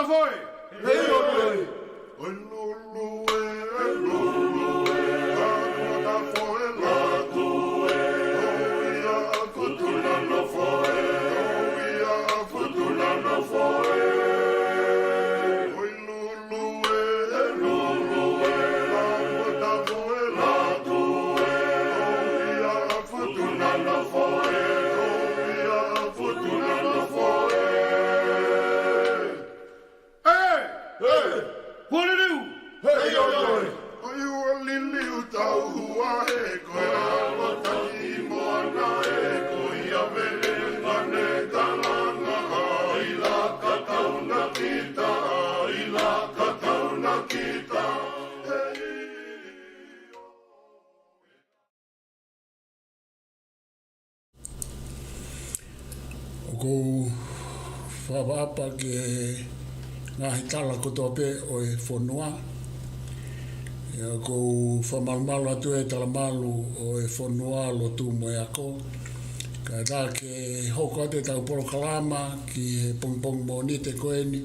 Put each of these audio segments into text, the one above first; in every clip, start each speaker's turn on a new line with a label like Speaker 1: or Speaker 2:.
Speaker 1: foi. Hei oi.
Speaker 2: Ko whawapa ke ngāhi tala kotoa pe o e whanua. Ia ko whamalmalo atu e tala malu o e whanua lo tū mo e ako. Ka tā ke hoko ate tau POLOKALAMA ki he pongpong mo ni te koeni.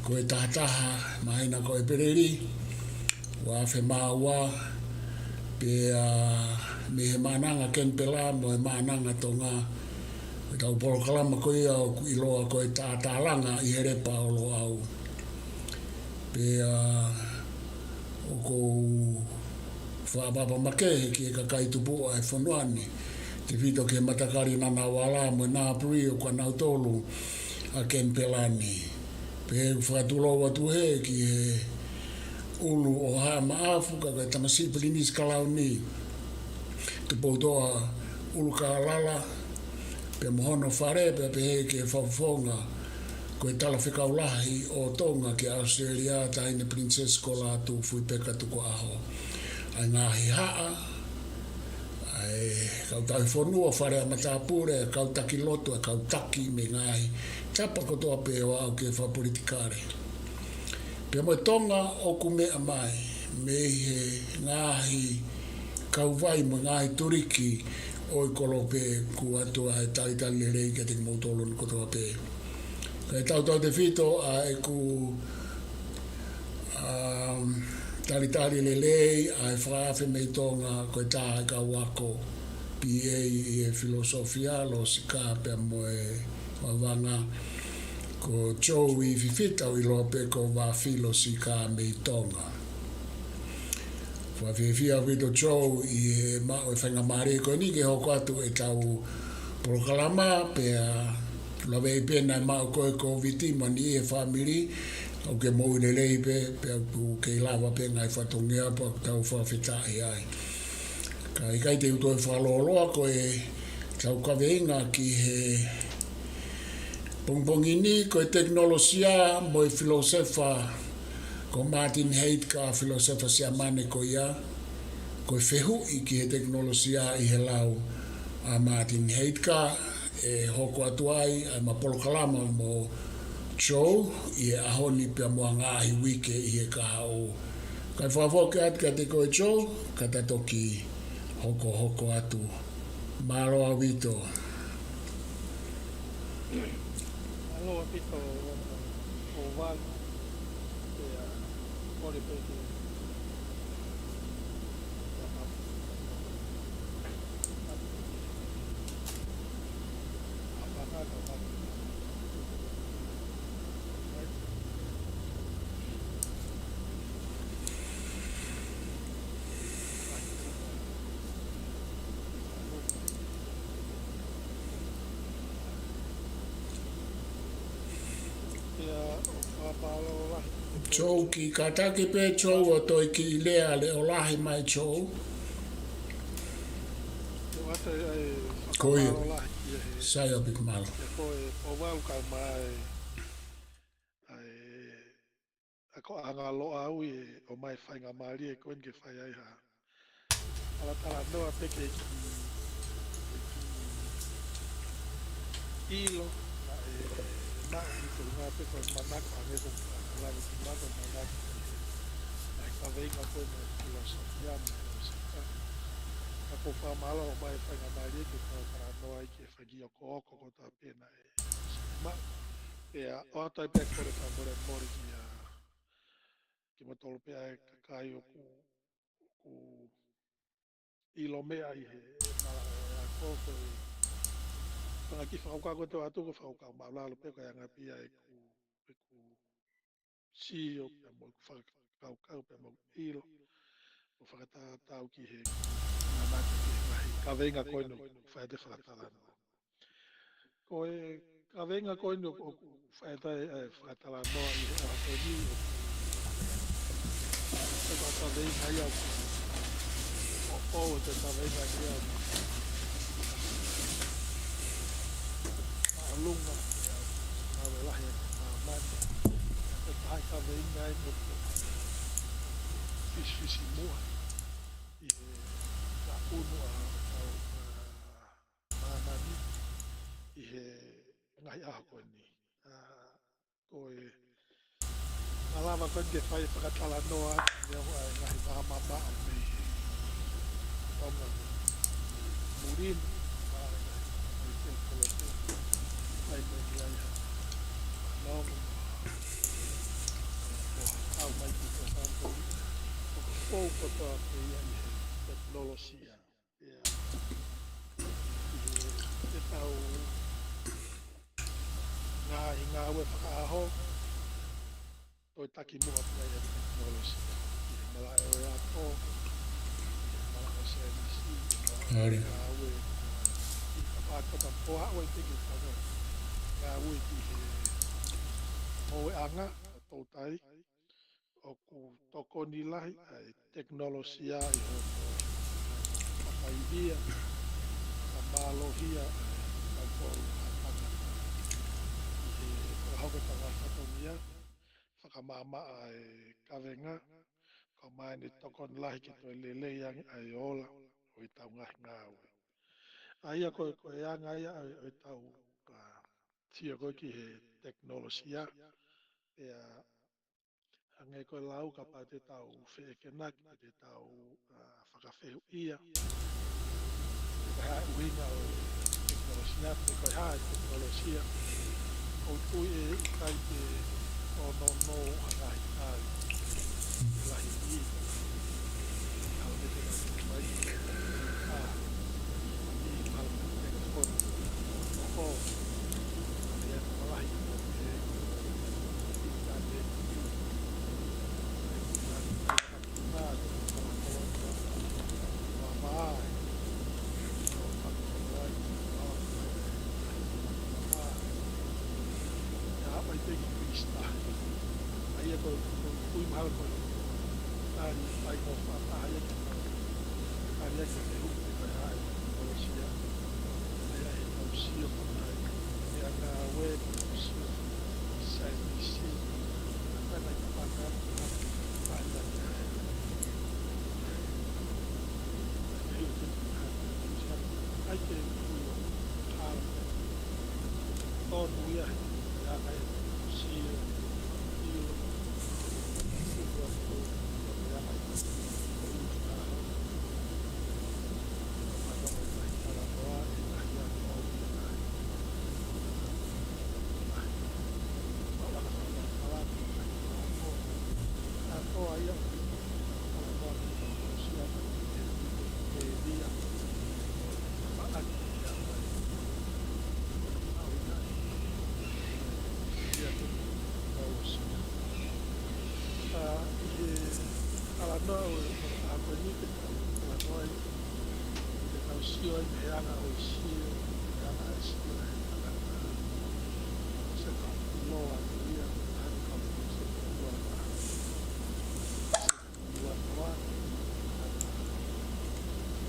Speaker 2: Ko e tahataha mahina ko e pereri. Wa whe māua pe me he Ma'ananga ken pela mo e Ma'ananga Tonga tau POLOKALAMA ko ia i loa ko e Tatalanga i he Lepa o lo au. Pe o ko whaapapa makehe ki e kakai tupu'anga e whanuani. Te whito ke matakari nana wala mo nā pui o ka nau tolu a ken pelani. Pe whatulo watu he ki he ulu o haa maafu ka kai tamasipili nis kalau ni. Te poutoa ulu ka lala. Pe hono whare pe he ke whawhonga ko e tala whikaulahi o Tonga ki Australia ta ine Princess ko la tu fui peka tuko aho. Ai ngāhi haa, ai kau tau whanua whare a matapure, kau taki loto, kau taki me ngāhi. Tapa kotoa pe o au ke whapolitikare. Pe mo Tonga o ku mea mai, me he ngāhi kau vai mo ngāhi turiki o i kolope ku atua e talitali rei ke te mautolo ni kotoa pe. Kai tau te whito a e ku talitali lelei a e whaafe mei Tonga ko e taha ka wako PA i e Filosofia Siamane pe mo e wawanga ko Joh E Fifita i loa pe ko Vafilosika mei Tonga. Whawhewhia whito Joh i e mao e whainga maare ko ni ke hoko atu e tau POLOKALAMA pe lawe i pēnā mao koe ko vitima ni e whamiri au ke mou ne lei pe au ke lawa pe ngai whatongea pa tau whawhetai ai. Ka i kai te uto e whaloloa ko e tau kaweinga ki he pongpongini ko e Tekinolosia mo e Filosefa ko Martin Heidegger Filosefa Siamane ko ia ko e whehu i ki he Tekinolosia i he lau a Martin Heidegger e hoko atu ai ai ma POLOKALAMA mo Joh i e ahoni pia mua ngaahi wike i e kaha o. Kai whawoke atu ka te koe Joh, ka tatoki hoko atu. Malo a wito.
Speaker 3: Malo a wito o wālu e kore peke.
Speaker 2: Joh ki katake pe Joh o toi ki lea le o lahi mai Joh. Koe sai o pik malo.
Speaker 3: Koe o wau ka mai a ko anga loa au o mai whainga maari e koen ke whai ai ha. Ala tala noa peke ki ilo na i te ngā peko manako a neko lawe ki mako manako ai ka veinga koe me filosofia me filosika ka ko whamala o mai whainga maari e ke tau para noa i ke whagi o ko oko ko ta pena e ma Ya, o tai pe kore ka more more ki matolo pe ai kakai o ku ilo mea I he mala ya koko panga ki whakauka ko te atu ko whakauka maulalo pe kai anga pia pe ku si o pe mo whakauka pe mo ilo o whakatatau ki he manaka ki he ngahi ka venga koe no whae te whakatalana ko e ka venga koe no o whae te whakatalana noa I he aha koe ni o te ka venga ia o te ka venga ia alunga ngā welahi ngā mani te taha ka venga I no fisi mua I he ka unu tau manani I he ngahi aha koe ni ko e malawa koe ke whai whakatala noa me ho ai ngahi mamama au me he tonga murin ngahi te kolote ai me ni ai ha Ma'ananga mo au mai ki te whanto o ko pou kotoa pe ia I he Tekinolosia I he te tau ngāhi ngā ue whakaaho toi taki mua pia I he Tekinolosia I he mala e oe ato I he mala o senisi I he mala o ngā ue I ka whakota poha ue tiki tanga ngā ue ki he moeanga o tautai o ku toko ni lahi ai Tekinolosia I hono whakaidea whakamalofia ai whakapolu a tangata I he whakahokotanga whatongia whakamamaa e kawenga ka mai ni toko ni lahi ki toi lelei ai ola o I tau ngahi ngā ue aia koe anga ia o I tau tia koe ki he Tekinolosia hange koe lau ka pa te tau whekenak pe te tau whakawhehu ia te kai hae uhinga o Tekinolosia te kai hae Tekinolosia o tui I kai te ono no hangahi kāi te lahi I hau te tena te mai I malaka te kono o ho hane ia te malahi o te I tāne Aia ko kui mahal ko tani pai ko whataha ki tani ake te huku te kai hae Tekinolosia aia he tau sio whanai e a ngā web tau sio sai nisi tana I whaka pai tani hae te hiu te tani ai te kui o hala tonu ia he a kai sio io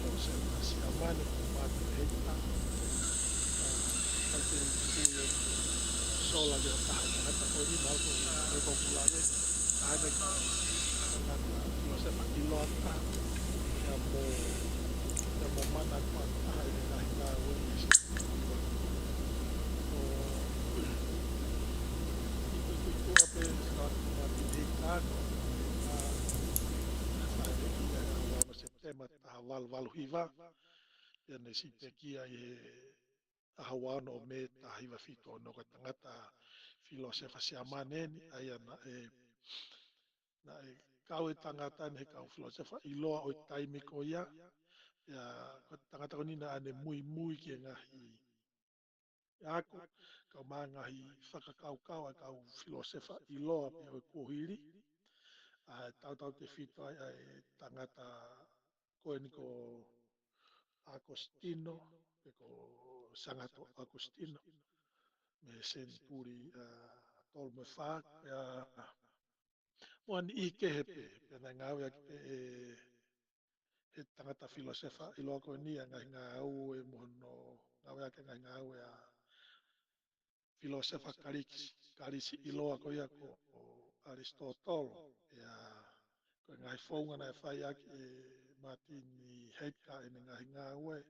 Speaker 3: Filosefa Siamane ko Martin Heidegger te kuyo sola de tangata ko ni mal ko populare ane ka tangata Filosefa Ilota ya mo mana ko ai na ina woni si o itu ape sa Martin Heidegger tema ta val hiva ya ne si te kia e ahawano me ta hiva fito no ka tangata Filosefa Siamane ni aia na kau e tangata ni he kau filosefa i loa o taimi ko ia ya ko tangata ko ni na ane mui ki ngahi ako kau maa ngahi whakakau a kau filosefa i loa pe o kohiri tau te whito ai tangata koe ni ko Agostino pe ko sangato Agostino me senturi tol me whak pe moan i ke he pe na ngau ya ki pe he tangata filosefa i loa koe ni a ngai ngau e mohono ngau ya ke ngai ngau ya filosefa karisi i loa koe ia ko Aristotolo ya koe ngai whaunga na e whai aki e Martin Heidegger e ngai ngau e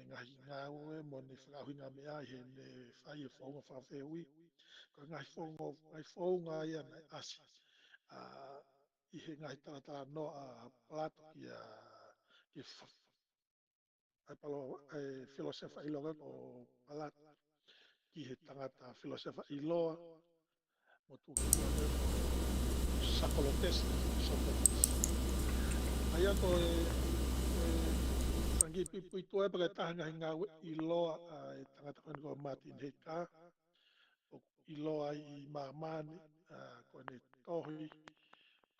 Speaker 3: ngai ngau e mo ne whakauhinga me ai he ne whai e whaunga whawhewi koe ngai whaunga ia nei asi i he ngai taratara no a Plato ki ai palo filosefa i loa ko Plato ki he tangata filosefa i loa mo tu ki tua koe ko Sakolotes Socrates aia ko sangi pui tua e pakai taha ngai ngau i loa e tangata koe ko Martin Heidegger i loa i mamani ko ne tohi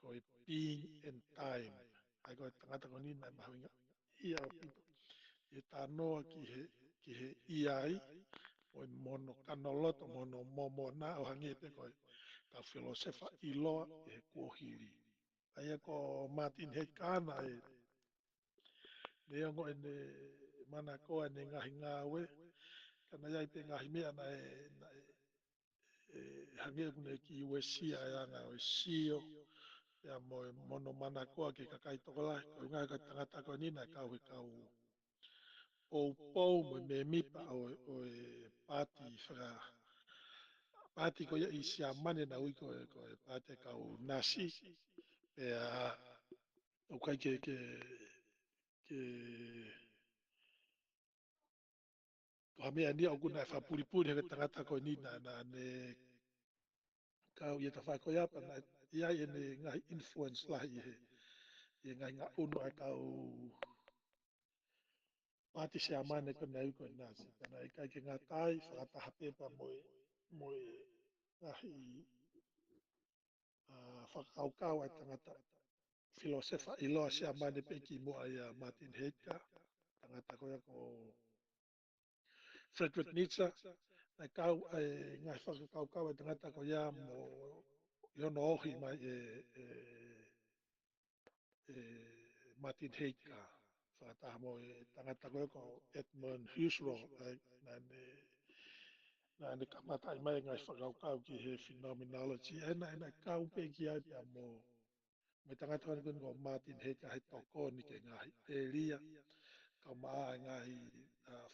Speaker 3: ko e being and time ai ko tangata ko ni nai mahuinga ia o pito e tā noa ki he iai o mono kanoloto mono momona o hangi pe ko ka filosefa i loa e he kuohiri aia ko Martin Heidegger na ne ongo e ne mana koa ne ngahi ngawe kana iai pe ngahi mea na hangi mune ki uesia e anga o sio ya mono mana koa ke kakai tokola ko ngai ka tangata ko ni na kau he kau pou mo me mipa o pati ko ia i Siamane na ui ko e pati kau nasi pe o kai ke ko hamea ni o kuna e whapuripuri he tangata ko ni na ne kau ia ta whako ia pa na ia e ne ngai influence lahi e ngai ngā unu a kau pati Siamane ko nei ko nasi kana e kai ke ngā tai whakataha pepa moe ngahi whakaukau a tangata filosefa i loa Siamane pe ki mua ia Martin Heidegger tangata ko ia ko Friedrich Nietzsche na kau ngai whakaukau a tangata ko ia mo i hono ohi mai Martin Heidegger whakataha mo tangata ko ia ko Edmund Husserl na ne kamata i mai ngai whakaukau ki he phenomenology ena kau pe ki ai pe mo me tangata ko Martin Heidegger he toko ni ke ngahi elia kau maa ngahi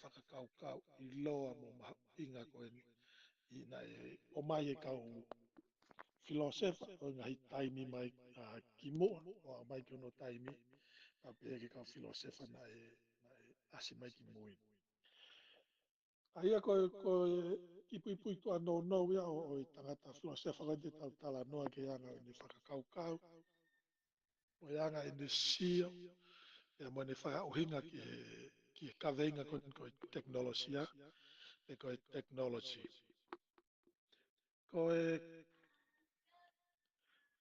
Speaker 3: whakakaukau i loa mo inga ko i na o mai e kau filosefa o ngahi taimi mai ki mua o mai ki ono taimi pa pe ke kau filosefa na asi mai ki mui aia ko ki pui tua no ia o i tangata filosefa ko te tau tala noa ke anga ni whakakaukau o anga i ni sio e mo ni faka'uhinga ki he kaweinga ko teknolosia e ko technology ko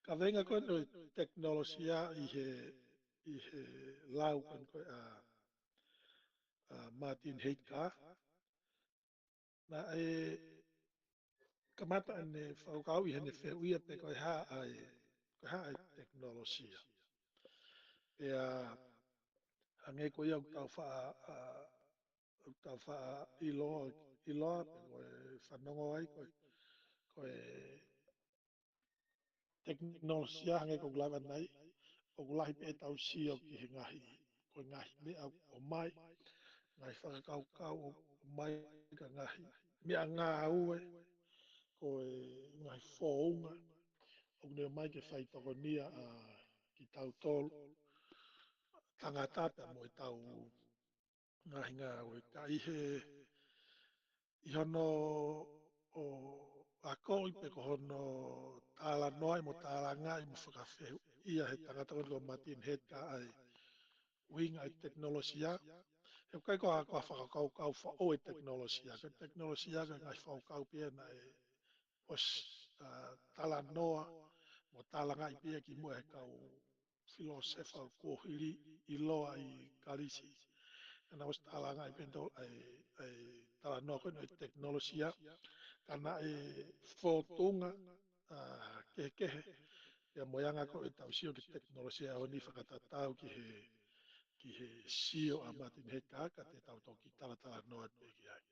Speaker 3: kaweinga ko teknolosia i he lau ko Martin Heidegger na kamata ane whaukau i hene whewia pe ko ha teknolosia e hange ko ia tau wha i loa pe ko whanongo ai ko teknolosia hange ko glava nei o gulahi pe tau sio ki he ngahi ko ngahi mea o mai ngai whakakaukau o mai ka ngahi mea ngā ue ko ngai whounga o ne mai ke whai tokonia ki tau tolu tangata pe mo tau ngahi ngā ue ka i hono o ako i pe ko hono tala noa mo Tatalanga i mo whakawhehu ia he tangata ko Martin Heidegger ai winga ai teknolosia. He kai ko ako whakakau wha o e teknolosia. Ka teknolosia ka ngai whakakau pia na e os tala noa mo Tatalanga i pia ki mua he kau Filosefa kuohiri i loa i karisi. Ana os Tatalanga i pento ai tala noa ko e teknolosia. Kana e whotunga kekehe ia moyanga ko e tau sio ki teknolosia o ni whakatatau ki he sio a Martin Heidegger ka te tau toki tala noa te ki ai.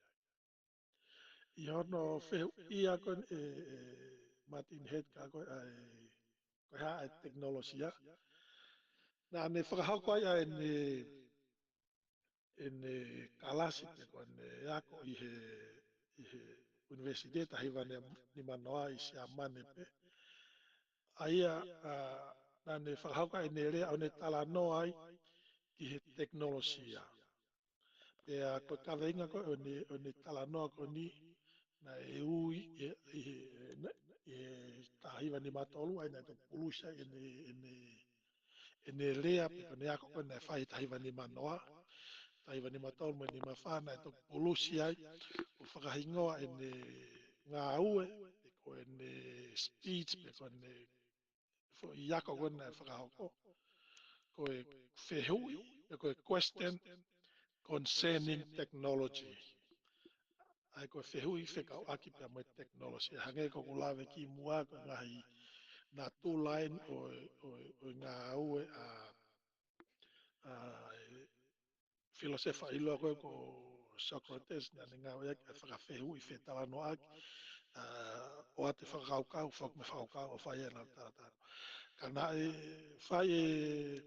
Speaker 3: I hono whehu ia ko Martin Heidegger ko ko ha e teknolosia. Na ne whakahau ko ai ne kalasi pe ko ako i he universiteta hiwane ni manoa i Siamane pe. Aia na ne whakahauka e ne rea o ne tala noa ai ki he teknolosia. Pea koe kaweinga koe o ne tala noa ko ni na e ui e tahiwa ni matolu ai na to pulusa e ne rea pe ko ne ako koe na whai tahiwa ni manoa. Tahiwa ni matolu mo ni mawhana e to pulusi ai o whakahingoa e ne ngā ue pe ko e ne speech pe ko ne i ako koe na whakahoko. Koe whehui, koe question concerning technology. Ai koe whehui whekau aki pia mo technology. Hange ko kulawe ki mua koe ngahi nā tūlain o ngā ue Filosefa iloa koe ko Socrates na ngā ue aki whakawhehui whetala no aki. O ate whakaukau, whak me whakaukau o whai e nau tātaro. Kana whai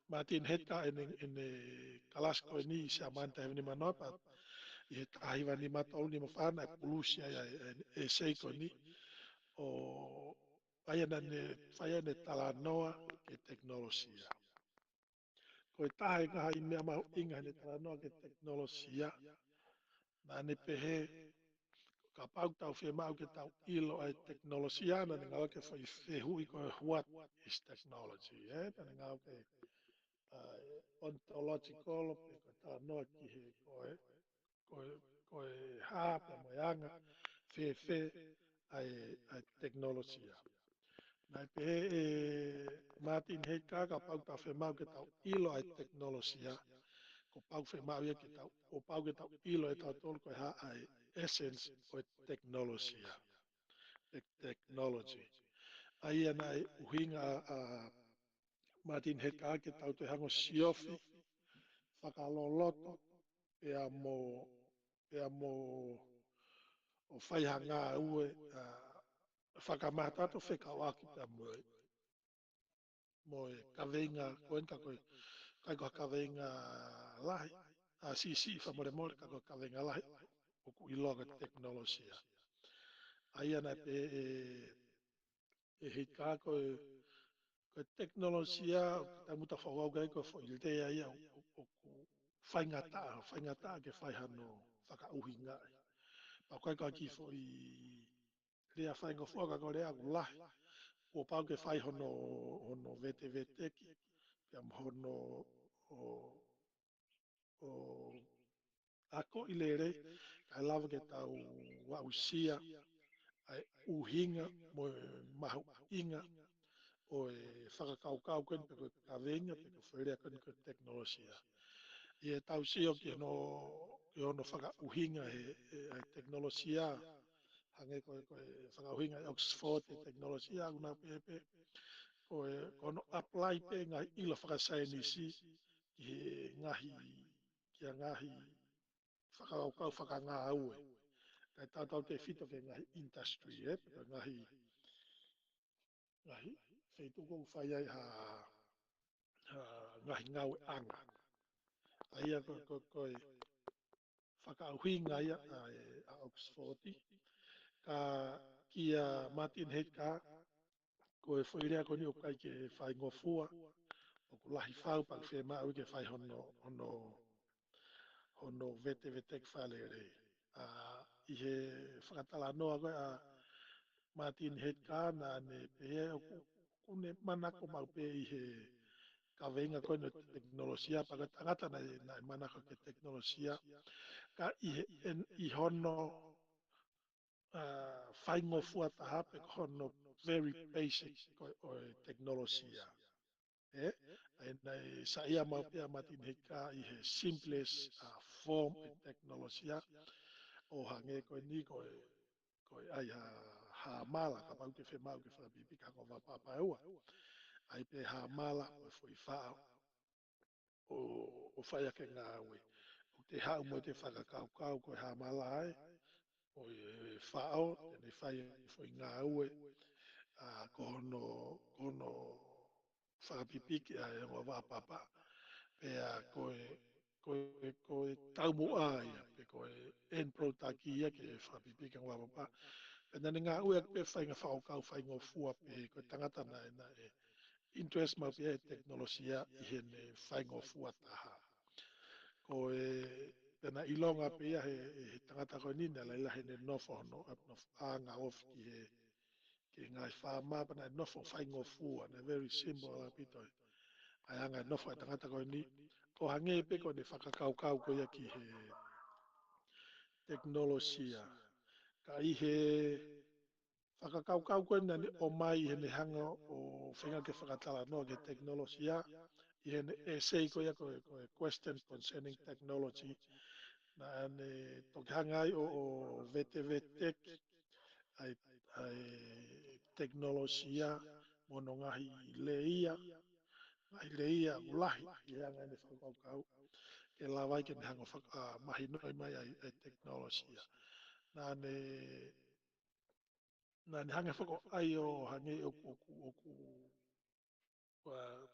Speaker 3: Martin Heidegger ene kalasko ni Siamane te ni manopa i he tahiwa ni matolu ni mawhana e pulusia e seiko ni o whaiana ne tala noa ke teknolosia. Ko e tahe ngaha i mea mau inga ne tala noa ke teknolosia na ne pehe ka pau tau whi mau ke tau ilo ai teknolosia na ne ngau ke whi ko what is technology. Na ne ngau ke ontological pe ko ta no ki he ko e ha pe moyanga fe ai teknolosia na pe Martin Heidegger ka pau ta fe mau ke tau ilo ai teknolosia ko pau fe mau ke tau o pau ke tau ilo e tau tol ko ha ai essence o teknolosia technology ai ana uhinga Martin Heidegger ke tau te hango siofi whakaloloto pea mo o whaihanga ue whakamatato whekau aki pea mo e kaweinga koen ka koe kai koe kaweinga lahi si whamore more ka koe kaweinga lahi o ku iloga teknolosia ai ana pe hei ka koe teknolosia o ta muta whawau gai koe fo ildea ia o ku whaingata ke whaihano faka'uhinga pa koe ka ki fo i rea whainga fuaka ko rea ku lahi o pau ke whai hono vete ki pia hono o ako i le rei kai lava ke tau wa usia ai uhinga mo mahu inga o e whakakaukau kwen pe koe kawenga pe koe wherea kwen koe teknolosia. I e tau sio ki hono whakauhinga he teknolosia hange koe whakauhinga e Oxford e teknolosia una pepe koe no apply pe ngai ilo whakasainisi ki he ngahi whakaukau whakanga aue. Kai tātau te whito ke ngahi industry pe koe ngahi wheituko whai ai ngahi ngau anga. Aia koe whakauhinga ia a Oxfordi. Ka kia Martin Heidegger koe whairea ko ni o kai ke whai ngofua o ku lahi whau pak whema au ke whai hono vete ki whale rei. I he whakatala noa koe Martin Heidegger na ne pe kune manako mau pe I he kawenga koe no teknolosia paka tangata na manako ke teknolosia ka I hono whaingofua taha pe hono very basic ko o teknolosia. Ai nei sa ia mau pia Martin Heidegger I he simplest form e teknolosia o hange koe ni koe ai ha mala ka pau ke whe mau ke whapipi ka kova papaua. Ai pe ha mala mo foi whao o whaia ke ngā ue. O te hau mo te whakakaukau koe ha mala ai. O e whao, tēnei whai foi ngā ue. Kono whakapipiki ai ngā wāpapa. Pea koe taumu ai, pe koe en protaki ia ke whapipiki ngā wāpapa. Pena ni ngā ue pe whai ngā whakakau whai ngā fua pe koe tangata na e interest mau pia e teknolosia I hene whaingo fuataha. Ko pena ilonga pia he tangata koe nina leila hene nofo hono anga of ki ngai whama pena nofo whaingo fua na very simple la pito ai anga nofo e tangata koe ni ko hange pe ko ne whakakaukau ko ia ki he teknolosia ka I he whakakaukau koe nani o mai hene hanga o whinga ke whakatala noa ke teknolosia I hene essay ko ia ko question concerning technology na ane toki hangai o VTV-Tech ai teknolosia mono ngahi leia ulahi I hanga ane whakaukau ke lawai ke ne hanga mahi noi mai ai teknolosia na ane hanga whako ai o hange oku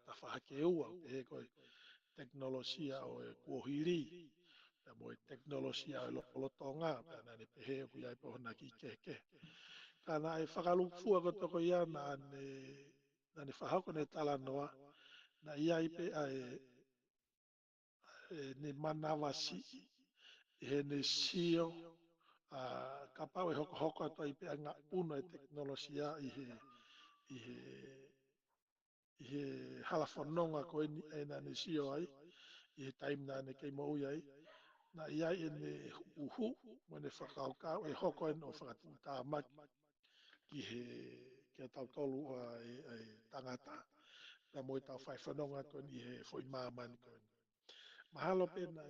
Speaker 3: ta whahake ua pe koe teknolosia o e kuohiri pe mo e teknolosia o lolotonga pe nane pehe o kuia pe hona ki keke kana e whakalufua ko toko ia nane whahako ne tala noa na ia ipe ne manawasi he ne sio ka pau e hoko hoko ato ipe a ngā uno e teknolosia I he halafononga ko e nane sio ai I he taim nane kei mo ui ai na ia e ne uhu mo ne whakaukau e hoko e no whakatuta maki ki he kia tau tolu ai tangata na mo e tau whaiwhanonga ko ni he foi mamani ko ni. Mahalo pena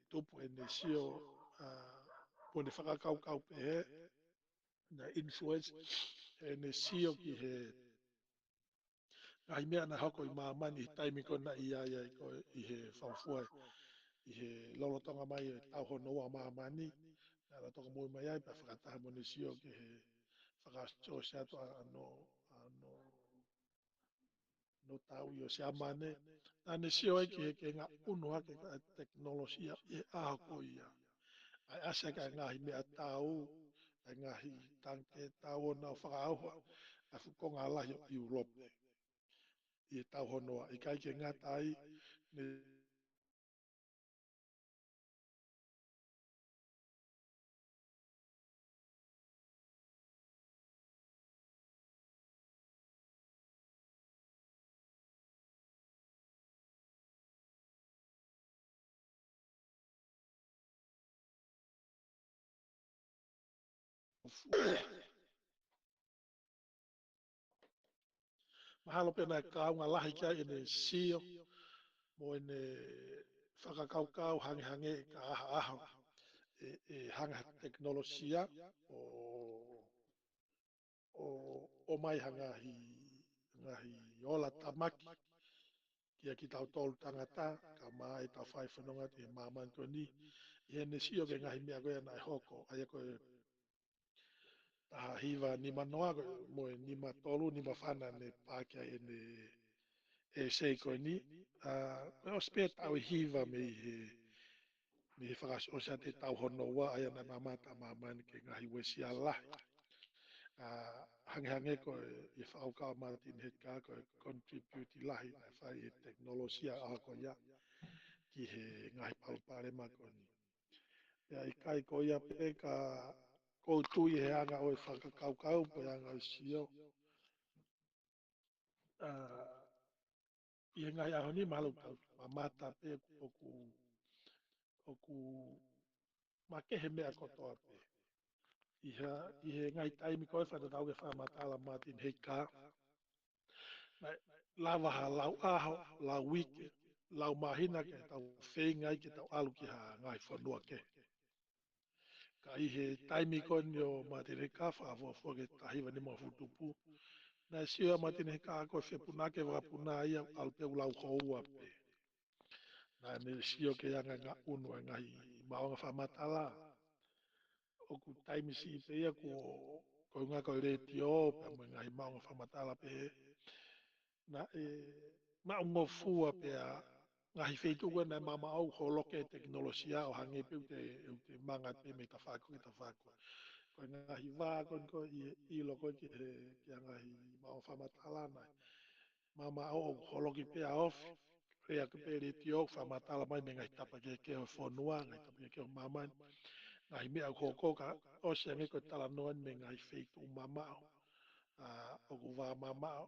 Speaker 3: tupu e ne sio mo ne whakakaukau pe he na influence e ne sio ki he ngai mea na hoko I mamani I taimi ko na ia ko I he whaufuai I he lolotonga mai e tau hono ua mamani na la toka mui mai ai pa whakataha mo ne sio ki he whakasosia to no tau I o Siamane na ne sio ai ki he ke ngā unu hake ka teknolosia I aho ko ia ai asa ka ngahi mea tau ai ngahi tanke tau o nau whakaauha a fukonga alahi o Europe I tau honoa I kai ke ngata ai ne mahalo pena kaunga lahi kia ene sio mo ene whakakaukau hange hange ka aha aho hanga teknolosia o mai ngahi ola tamaki kia ki tau tolu tangata ka mai tau whai whanonga te maman ko ni I hene sio ke ngahi mea koe na hoko ai koe taha hiva ni manoa koe mo e ni matolu ni mawhana ne pākia e sei koe ni koe o spea tau hiva me me whakas o sa te tau hono wa ai ana mamata maman ke ngahi wesi alahi hange hange ko I whaukau Martin Heidegger ko contribute I lahi na whai e teknolosia a ko ia ki he ngahi palpare ma ko ni. Ia I kai ko ia pe ko tu ye anga o whakakaukau po anga o sio. I ngai aho ni malu tau mamata pe oku makehe mea kotoa pe. I he ngai taimi koe whana tau ke whamatala Martin Heidegger. Lava ha lau aho, lau wike, lau mahina ke tau whengai ke tau alu ki ha ngai whanua ke. Ka i he taimi koe ni o Martin Heidegger whaafua ke tahiwa ni mga futupu. Na sio Martin Heidegger koe whepuna ke wakapuna ia alpe ulau houa pe. Na ne sio ke anga ngā unu e ngai maonga whamatala. Oku taimi si pe ia ko ngā koe re tio pe mo ngai maonga whamatala pe. Na maonga fua pe a ngahi wheitu koe nei mama au holoke Tekinolosia o hange pe te manga pe me ta whako ki ta whako. Koe ngahi wā koe i loko ki a ngahi maonga whamatala nai. Mama au holoki pe a ofi. Rea ke pe re tio whamatala mai me ngai tapa ke o whanua, ngai tapa ke o mamani. Ngai mea koko ka o se ngai ko tala noan me ngai feitu mamao o ku wā mamao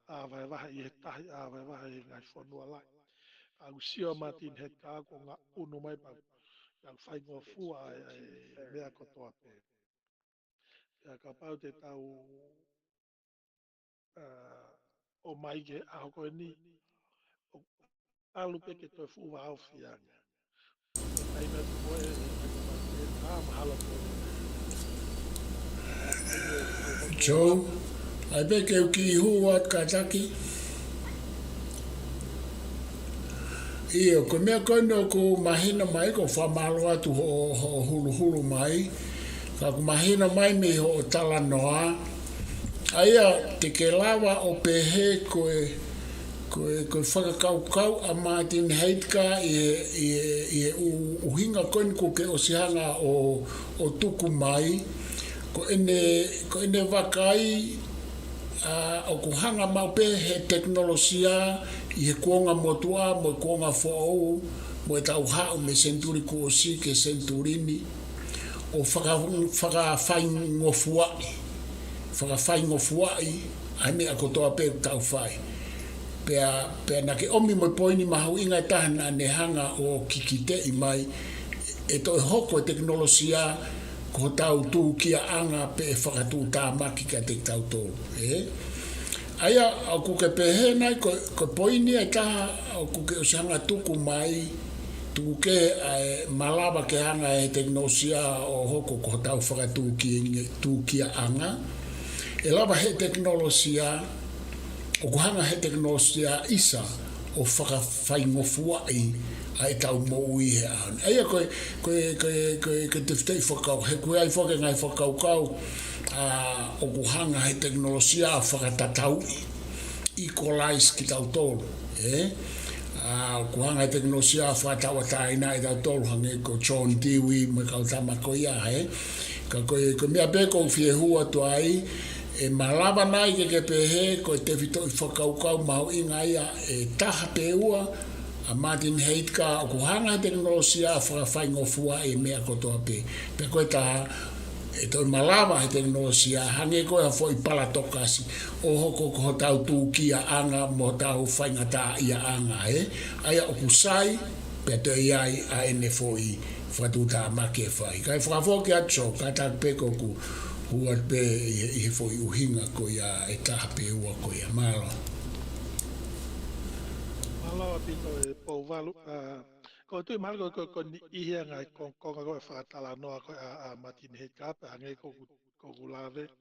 Speaker 3: a vai waha i he tahi a vai waha i ngai whanua lai a usio Martin Heidegger ko ngā unu mai pau ka whai ngō fua mea kotoa pe pia ka pau te tau o mai ke aho koe ni alu pe ke toi fu wa au fianga ko taime atu koe ngai ko Martin Heidegger mahalo koe
Speaker 2: Joh, ai pe ke ki hua ka taki. Ia, ko mea koe no ko mahina mai ko whamalo atu ho hulu hulu mai. Ka ko mahina mai me ho tala noa. Aia, te ke lawa o pehe koe whakakaukau a Martin Heidegger i uhinga koe ko ke osihanga o tuku mai. Ko ene wakai o ku hanga mau pe he Tekinolosia i he kuonga motua mo kuonga fo'ou mo e tau hao me senturi ko osi ke senturini o whakawhaingofuai ai me a kotoa pe tau whai pea na ke omi mo poini mahu inga tahana ne hanga o kikite i mai e to e hoko Tekinolosia ko tau tū kia anga pe e whakatū tā maki ka te tau tōru. Aia, au ku ke pehe nai, ko poini e taha, au ku ke osanga tuku mai, tuku ke malawa ke anga e Tekinolosia o hoko ko tau whakatū kia anga. E lawa he Tekinolosia, o ku hanga he Tekinolosia isa, o whakawhaingofuai, ai tau mo ui he an. Aia koe te whitei whakau, he koe ai whake ngai whakaukau o ku hanga he Tekinolosia whakatatau equalize ki tau tōru. O ku hanga he Tekinolosia whakatawa taina i tau tōru hange ko John Dewey me kau tama ko ia ka koe mea peko fie hua tu ai e malawa nai ke pehe ko te whitei whakaukau mahu inga ia e taha pe ua a Martin Heidegger o ku hanga Tekinolosia whakawhaingofua e mea kotoa pe. Pe koe taha e toi malawa he Tekinolosia hange koe hafo i pala tokasi o hoko ko tau tū kia anga mo tau whaingata ia anga Aia o kusai pe toi iai a ene fo i whatuta make whai. Kai whakafoke atso ka tak pe ko ku hua pe i he fo i uhinga ko ia e taha pe ua ko ia malo.
Speaker 3: Malo pito e po valu ko tu mal ko ni ia ngai ko ko whakatala noa ko a Martin Heidegger pe hange ko lave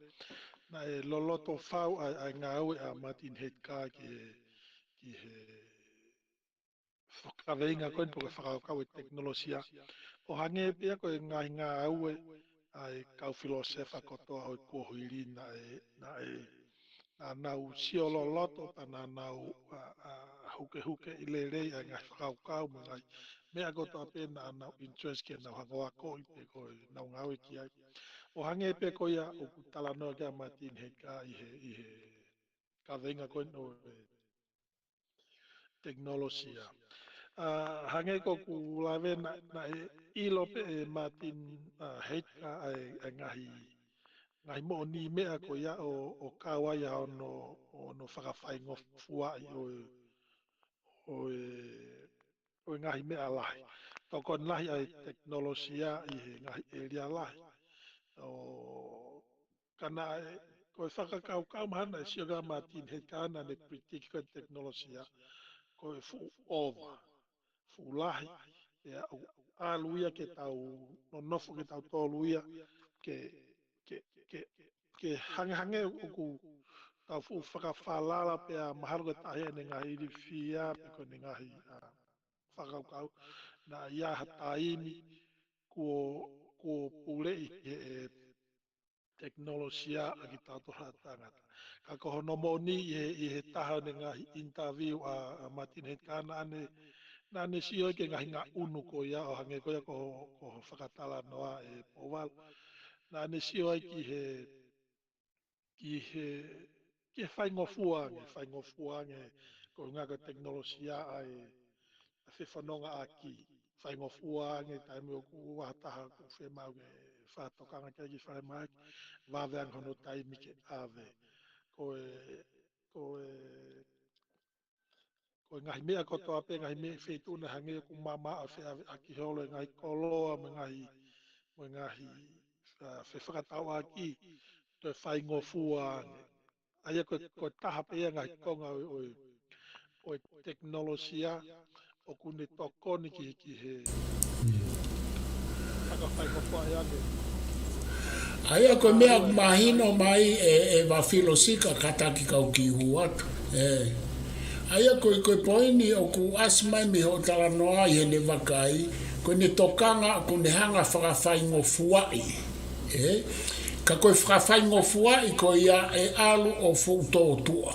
Speaker 3: na e loloto fau a ngau a Martin Heidegger ki he whakaweinga ko po whakakau e Tekinolosia o hange pe ko ngai ngau ai kau filosefa kotoa o kohuiri na nau siolo loto pa nau huke i le rei a ngai whakau mo ngai mea koto a pe nau interest ke nau hangoa ko i pe ko nau ngau ki ai. O hange pe ko ia o kutala noa kia Martin Heidegger i he ka venga ko no Tekinolosia. hange ko ku lawe na ilo pe Martin Heidegger ngahi mo ni mea ko ia o kawa ia ono whakawhaingo fua i o ngahi mea lahi. Toko lahi ai teknolosia i he ngahi eria lahi. O kana ko whakakau kau mahana e sioga Martin Heidegger na ne critique ko teknolosia ko fu over. Fulahi ya aluia ke tau no nofo ke tau toluia ke ke ke ke hange ku tau fu whakawhalala pe a mahalo ke tahe ne ngahi iri fia pe ko ne ngahi whakaukau na ia hataimi ko pule i he teknolosia a ki tau toha tangata. Ka koho no moni i he taha ne ngahi interview a Martin Heidegger na ne sio ke ngahi ngā unu ko ia o hange ko ia ko whakatala noa e powal. Na ne sio ai ki he whaingofuange ko ngā ko teknolosia ai a whewhanonga a ki whaingofuange taimi o ku wahataha ku whemau ke whatokanga kia ki whaemau waweang hono taimi ke ave ko e ko e ko ngahi mea kotoa pe ngahi mea whetuna hange ku mama a whea a ki holo ngahi koloa me ngahi whewhakatau a ki to e whaingofuange aia ko taha pe ia ngahi konga o teknolosia o kune tokoni ki he whakawhaingofua iane.
Speaker 2: Aia koe mea mahino mai e Vafilosika kataki kau ki huatu. Aia koe poini o ku asmai mi ho tala noa i ne wakai, koe ne tokanga ko ne hanga whakawhaingofuai. Ka koe whakawhaingofuai ko ia e alu o futotua.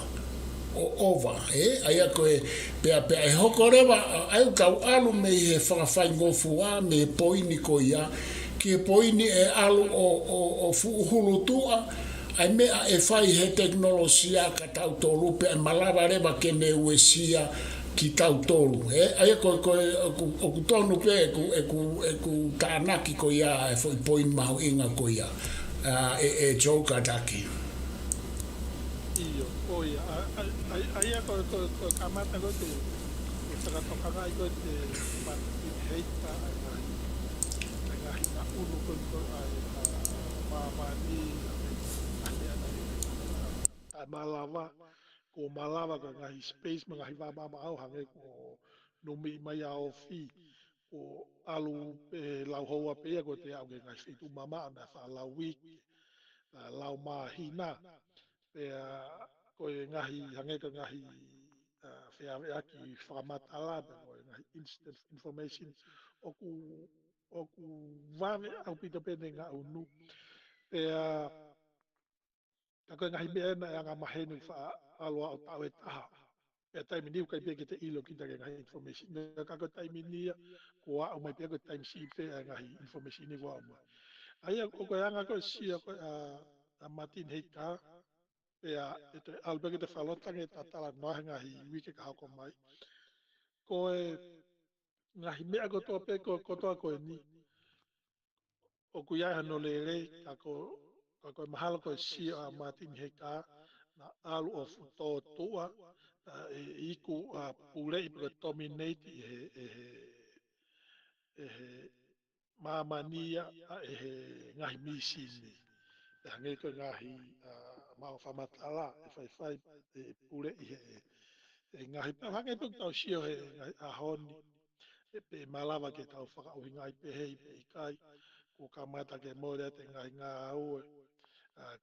Speaker 2: O ova, aia koe pea e hokorewa, ai kau alu me he whakawhaingofua me poini ko ia, ki poini e alu o fuhulutua, ai mea e whai he teknolosia ka tau tolu pe e malawa rewa ke ne uesia ki tau tolu. Aia koe o ku tonu pe e ku tānaki ko ia e fwoi poini mahu inga ko ia e Joh Kataki.
Speaker 3: Iyo, oia, aia ko kamata ko te whakatokanga i ko te Martin Heidegger ai ngahi na unu ko ai mamani ai malawa ko malawa ko ngahi space ma ngahi wamama au hange ko numi mai a ofi ko alu pe lau hoa pe ia ko te au ke ngahi whitu mama na wha lau wiki lau mahina pe koe ngahi hange ko ngahi whea ki whamatala pe koe ngahi instant information oku wawe au pita pene ngā unu pe ka koe ngahi mea na anga mahenu wha alua o tau e taha pe taimi niu kai pia ki te ilo ki te ngahi information ka koe taimi nia ko au mai pia koe taimi si pe ngahi information ni wau mai aia o koe anga koe sia koe a Martin Heidegger pea e te albeke te whalotange e tatala noa ngahi wike ka hako mai. Ko e ngahi mea kotoa pe kotoa koe ni. O ku iai hano lere ka koe mahalo koe sia a Martin Heidegger na alu o futo toa e iku a pule i pika dominate e he mamania a e he ngahi misini. E hange koe ngahi mao whamatala e whai e pule i he ngahi pa hange tuk tau sio he ngahi ahoni e pe malawa ke tau whakauhinga i pe hei pe ikai ko kamata ke mōrea te ngahi ngā aue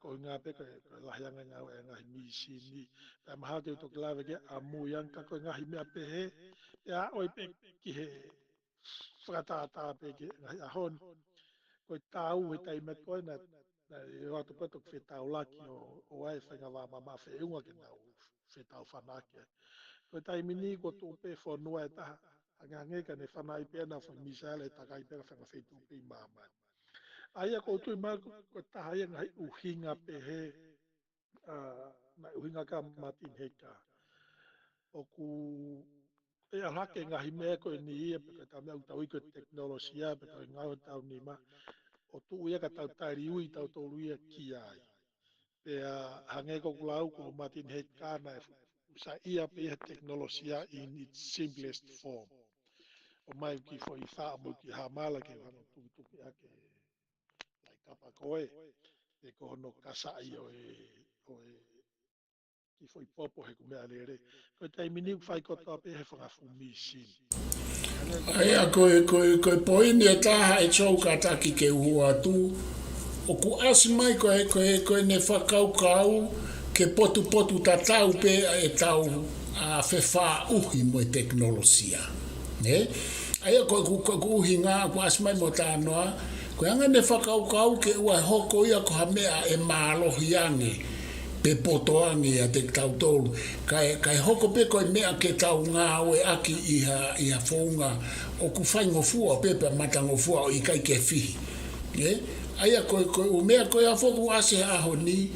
Speaker 3: ko ngā pe koe lahianga ngā e ngahi misini pe maha ke utok lawe ke a muiang ka koe ngahi mea pe he pe a oi pe ki he whakatata pe ke ngahi ahoni koe tau he taimet koe na e watu patok whetau laki o ai whainga wā mama wheunga ke nau whetau whanake. Koe taimini ko tō pe whanua e taha angange ka ne whanai pe na whai misale e takai pe whanga whetu pe mama. Aia ko tui mā ko taha ia ngai uhinga pe he na uhinga ka Martin Heidegger. O ku e alake ngahi mea koe ni ia pe koe tau mea utau i koe teknolosia pe koe ngau tau ni ma o tu ia ka tau tari ui tau tolu ia ki ai. Pe hange ko kulau ko Martin Heidegger sa ia pe ia teknolosia in its simplest form. O mai ki fo i wha mo ki hamala ke wano tuki ake lai kapa koe. E ko hono kasa i o e ki foi popo he kumea lere. Ko tai mini fai ko pe he whanga fumi sin.
Speaker 2: Aia koe poini e taha e tau ka taki ke uhua tu. O ku asi mai koe ne whakaukau ke potu tatau pe e tau a whewha uhi mo e teknolosia. Ne? Aia koe ku uhi ngā ku asi mai mo tānoa. Koe anga ne whakaukau ke ua hoko ia ko ha mea e mālohi ange. Pe potoangi a te tau tolu. Kai hoko pe koe mea ke tau ngā oe aki iha whaunga o ku whaingo fua pepe matango fua o i kai ke fihi. Aia koe u mea koe a whoku ase aho ni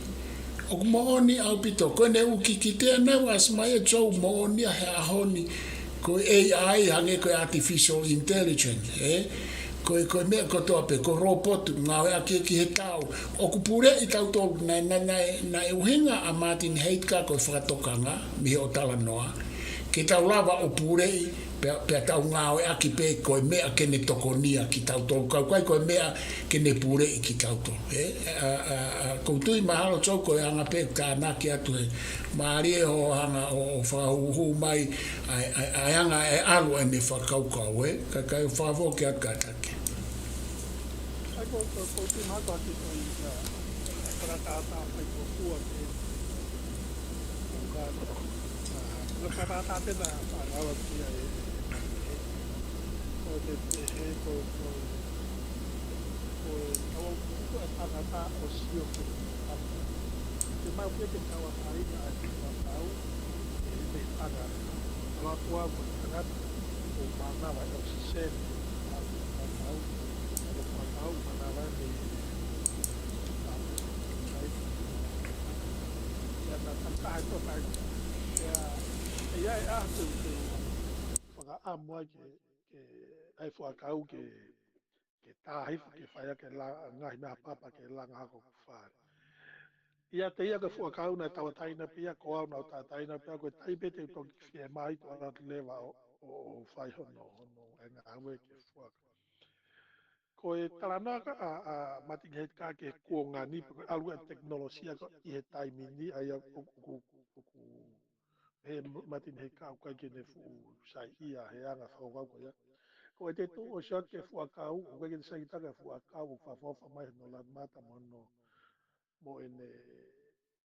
Speaker 2: o ku mooni au pito koe ne uki ki tea nau as mai e tau mooni a he aho ni koe AI hange koe artificial intelligence. Koe mea kotoa pe, ko robot ngā wea ki he tau. O ku pure i tau tolu na e uhinga a Martin Heidegger koe whakatokanga, mihi o tala noa. Ke tau lava o pure i, pe tau ngā wea ki pe koe mea kene tokonia ki tau tolu. Kai koe mea kene pure i ki tau tolu. Koutui mahalo tau koe anga pe tāna ki atu he. Maari e ho hanga o whahuhu mai, ai anga e alu e me whakaukau. Kai o whavo ki atu katake.
Speaker 3: Ko tu mako ki ko i para tata mai ko tua ke ko para tata na para o ki ai ko te he ko tangata o sio ko te mau ke tau ai na ki tau e me tanga la tua ko tangata o mana vai oxigênio tau tau mana vai me ya na tanta to pa ya ya tu whaka amua ke ai whakau ke tāhi ke whaia ke ngahi mea papa ke langa hako ku whare. Ia te ia ke whakau na tawa taina pia ko au na ta taina pia ko tai pe te toki fie mai to ala lewa o whai hono e ngā hawe ke whaka. Ko e talanaka a Martin Heidegger ke kuonga ni pe alu e teknolosia ko i he taimini ai ku he Martin Heidegger au kai ke ne fu sai ia he anga whakau ko ia. Ko e te tō o siat ke whakau, o kai ke te saitaka whakau o whawhawha mai no lan mata mo ene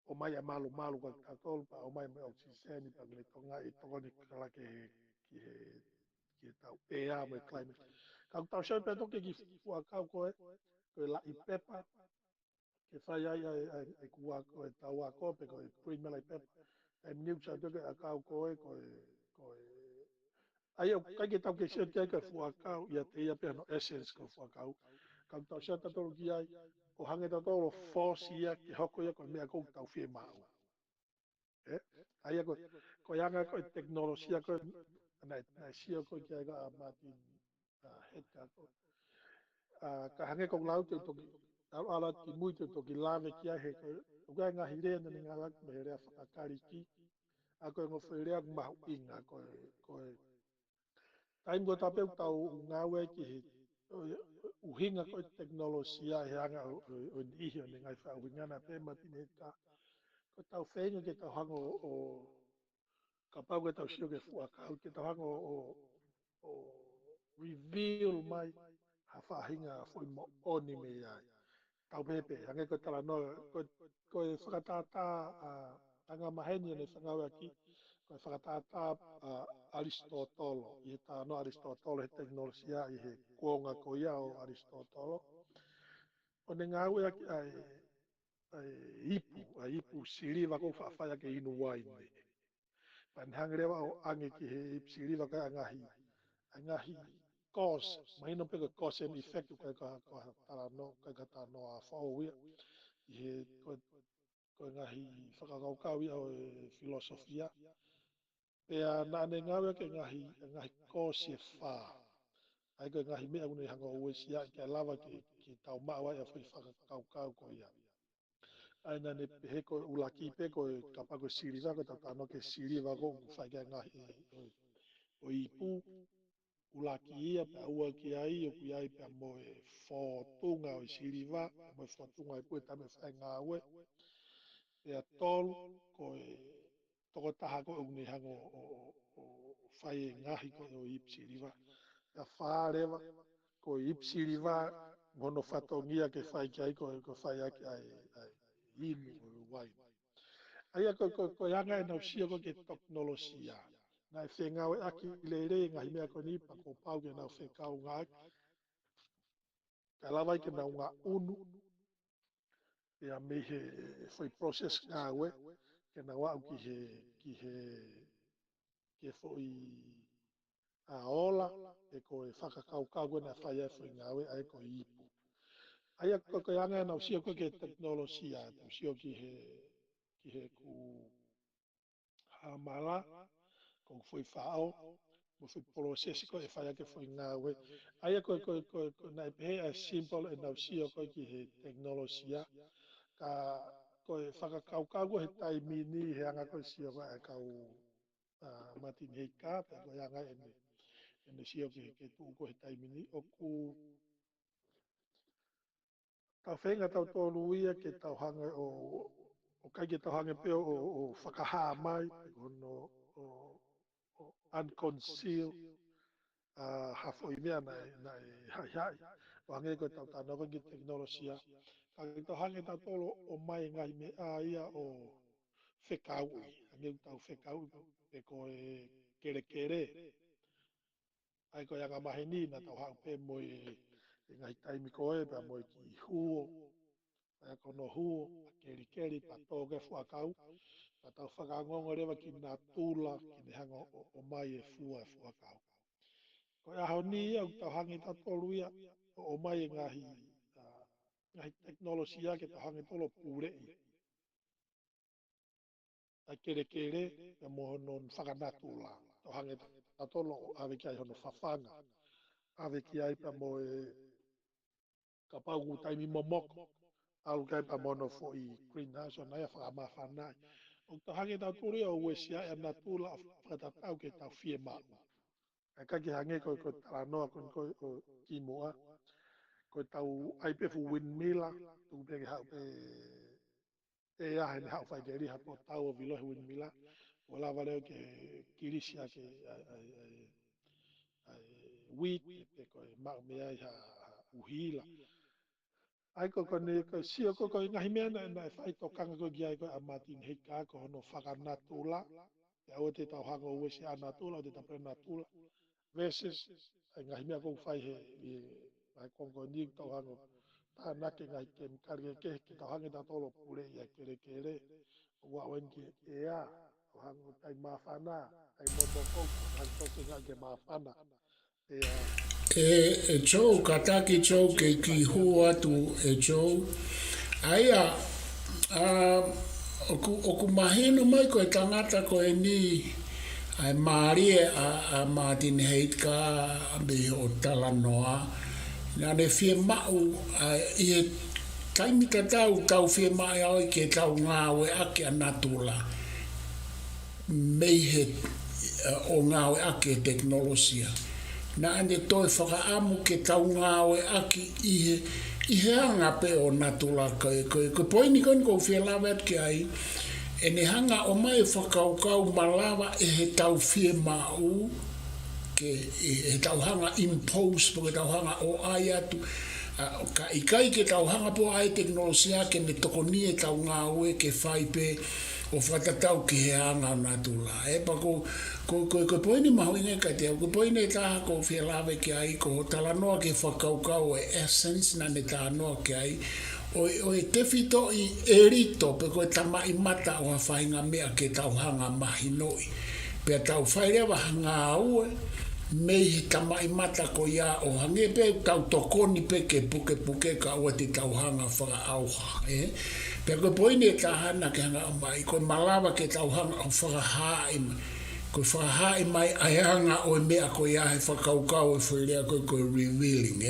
Speaker 3: o mai a malu kwa tātolu pa o mai me oxiseni pa me tonga i tongoni kala ke tau ea me climate. Kau tau siat pe toke ki whakau koe la i pepa, ke whai ai kua koe tau a koe pe koe green melai pepa. E mniu sa toke a kau koe ai o kai ke tau ke sia te ka fuakau ia te ia pe no essence ko fuakau ka tau sia ta tolu ki ai o hange ta tolu force ia ke hoko ia ko mea ko tau fie mau ai ko yanga ko teknolosia ko na sia ko ki ga Martin Heidegger ko ka hange ko lau te toki ala ki mui te toki lave ki ai he ko ga nga hire na nga lak me rea whakakari ki a ko ngo wherea mahu inga ko Taim ko tapeu tau ngawe ki he uhinga ko teknolosia he anga o ihi o ngai wha uhinga na pe Martin Heidegger ko tau whenga ke tau hango o ka pau ke tau sio ke fuakau ke tau hango o reveal mai ha whahinga foi mo oni me ai tau pepe hange ko tala no ko e whakatata anga maheni ne whangawe aki ko e whakatata Aristotolo, i tā no Aristotolo he teknolosia i he kuonga ko ia o Aristotolo. O ne ngā ue ai ipu siriva ko whawhaya ke inu waine. Pan hangrewa o ange ki he ipu siriva ka angahi cause, mahino pe ko cause and effect ka tala no, ka no a whauia. I he ko ngahi whakakaukau ia o filosofia. Pea na ane ngawe ke ngahi ko se fa. Ai ko ngahi mea une hanga ue sia ke lava ke tau mawa ya foi whaka kau ko ia. Ai na ne pehe ko ulaki pe ko kapa ko siriva ko tatano ke siriva ko whai ke ngahi o ipu ulaki ia pe ua ki ai o kui ai pe mo e fotunga o siriva mo e fotunga e pue tame whai ngawe. Pea tolu ko e toko taha ko une hanga o whai e ngahi ko o ipsiriva. Pea whārewa ko ipsiriva mono whatongia ke whai ki ai ko whai aki ai inu o wai. Aia ko yanga e nau sia ko ke teknolosia. Na e whengawe aki leire ngahi mea ko nipa ko pau ke nau whekau ngā. Ka lawai ke nau ngā unu. Pea me he whai process ngā we. Ke nau au ki he whai a ola. E ko e whakakau kau na whai e whai ngā we ai ko ipu. Aia ko yanga e nau sia ko ke teknolosia. Tau sia ki he ku hamala. Ko foi whao. Mo foi process ko e whai ake foi ngā we. Aia ko na e pehe a simple e nau sia ko ki he teknolosia. Ka ko e whakakau he taimini he anga ko sia ko e kau Martin Heidegger. Pe ko yanga ene sia ki ke tuu ko he taimini. O ku tau whenga tau tolu ia ke tau hanga o kai ke tau hanga peo o whakahaa mai. Pe ko no unconcealed hafo i mea na hai. O hange ko tau tānoko ki teknolosia. Ka tau hange tau tolo o mai ngai me a ia o whekaui. Hange tau whekaui pe ko e kere. Ai ko yanga maheni na tau hau pe mo e ngai taimi ko e pa mo e ki huo. Ai ko no huo, keri pa toke fuakau. Pa tau whakangongo rewa ki nā tūla ki ne hanga o mai e fuakau. Ko e aho ni au tau hange tau tolu ia o mai e ngahi teknolosia ke tau hange tolo pūrei. Ai kere e mo non whakanatula. Tau hange tau tolo ave ki ai hono whawhanga. Ave ki ai pa mo e ka pauku taimi momoko. Alu kai pa mono fo i greenhouse o nai a whakamawhanai. O tau hange tau tolu ia o wesia e natula a whakatatau ke tau fie mau. Ai kaki hange ko talanoa ko kimoa. Ko tau aipefu windmilla, tu peke hau pe e ahe ne hau whai keri hapo tau o vilohe windmilla. O la valeo ke kirisia ke wheat, pe ko e mau mea i ha uhila. Ai ko sio ko ngahi mea na e whai tokanga ko ki ai ko a Martin Heidegger ko hono whakanatula. Pe au te tau hanga uwesi a natula o te tapre natula. Versus ngahi mea ko whai he ai kongo ni tau hanga nake ngai kemikari ke tau hange tau tolo pule ia kere ua wen ki ea tau hango tai mawhana tai momoko hangi toke ngai ke mawhana
Speaker 2: Joh kataki Joh ke ki hua tu Joh aia oku mahino mai ko e tangata ko e ni ai marie a Martin Heidegger me o talanoa na ne fie mau i e taimi tau fie mai au ke tau ngawe ake anatula mei he o ngawe ake teknolosia na ane toi whakaamu ke tau ngawe ake i he anga pe o natula ko poini kon ko fie lawet ke ai e ne hanga o mai whakaukau malawa e he tau fie mau e tau hanga impose po ke tau hanga o ai atu ka ikai ke tau hanga po ai teknolosia ke me tokoni e tau ngawe ke whai pe o whatatau ki he hanga natula e pa ko poini mahu inge ka te ko poini e taha ko whia lawe ke ai ko talanoa ke whakaukau e essence na ne tānoa ke ai o e te whito i erito pe ko e tamai mata o a whainga mea ke tau hanga mahinoi pe tau whairewa hanga aue mei he tamai mata ko ia o hange pe tau tokoni pe ke puke ka ua te tau hanga whaka auha pe ko poine e tahana ke hanga mai ko malawa ke tau hanga o whaka haima Ko whahai mai aheanga o mea ko ia he whakaukau e whailea ko revealing,